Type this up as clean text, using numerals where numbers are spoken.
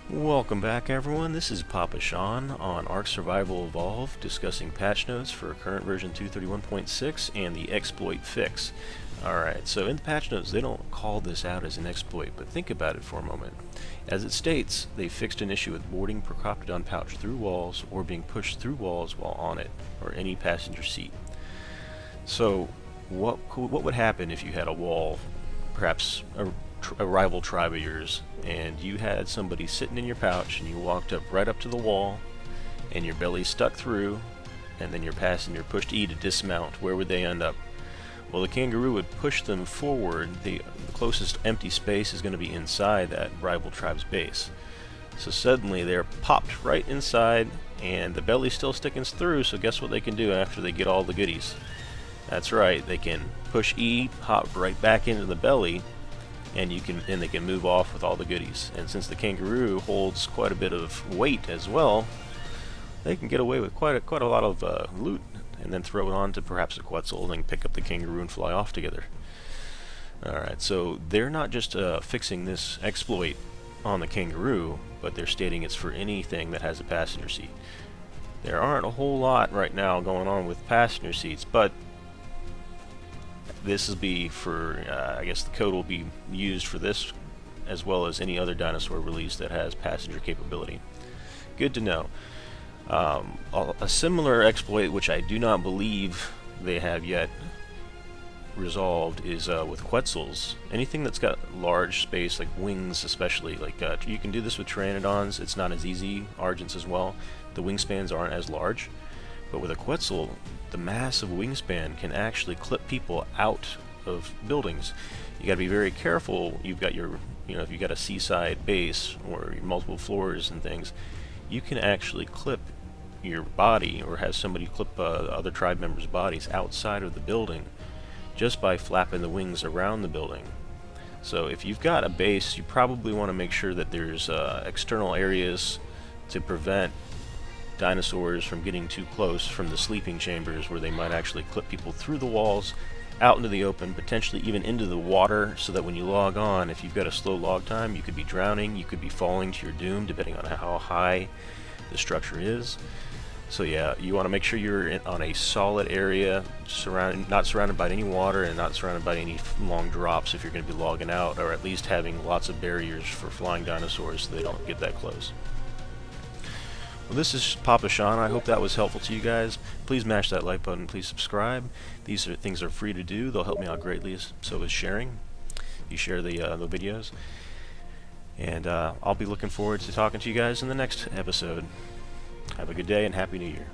Welcome back everyone, this is PapaSean on Ark Survival Evolved, discussing patch notes for current version 231.6 and the exploit fix. Alright, so in the patch notes they don't call this out as an exploit, but think about it for a moment. As it states, they fixed an issue with boarding Procoptodon pouch through walls or being pushed through walls while on it, or any passenger seat. So what would happen if you had a wall, perhaps a rival tribe of yours, and you had somebody sitting in your pouch and you walked up right up to the wall and your belly stuck through, and then your passenger pushed E to dismount? Where would they end up? Well, the Kangaroo would push them forward. The closest empty space is going to be inside that rival tribe's base. So suddenly they're popped right inside and the belly's still sticking through, so guess what they can do after they get all the goodies? That's right, they can push E, hop right back into the belly, and they can move off with all the goodies. And since the Kangaroo holds quite a bit of weight as well, they can get away with quite a lot of loot, and then throw it on to perhaps a Quetzal, and then pick up the Kangaroo and fly off together. Alright, so they're not just fixing this exploit on the Kangaroo, but they're stating it's for anything that has a passenger seat. There aren't a whole lot right now going on with passenger seats, but this will be for, I guess the code will be used for this as well as any other dinosaur release that has passenger capability. Good to know. A similar exploit, which I do not believe they have yet resolved, is with Quetzals. Anything that's got large space, like wings especially, like you can do this with Pteranodons. It's not as easy. Argents as well. The wingspans aren't as large. But with a Quetzal, the massive wingspan can actually clip people out of buildings. You got to be very careful. You've got your, if you've got a seaside base or multiple floors and things, you can actually clip your body or have somebody clip other tribe members' bodies outside of the building just by flapping the wings around the building. So if you've got a base, you probably want to make sure that there's external areas to prevent dinosaurs from getting too close from the sleeping chambers, where they might actually clip people through the walls, out into the open, potentially even into the water, so that when you log on, if you've got a slow log time, you could be drowning, you could be falling to your doom, depending on how high the structure is. So yeah, you want to make sure you're on a solid area, not surrounded by any water and not surrounded by any long drops if you're going to be logging out, or at least having lots of barriers for flying dinosaurs so they don't get that close. Well, this is PapaSean. I hope that was helpful to you guys. Please mash that like button. Please subscribe. These things are free to do. They'll help me out greatly. So is sharing. You share the videos. And I'll be looking forward to talking to you guys in the next episode. Have a good day and Happy New Year.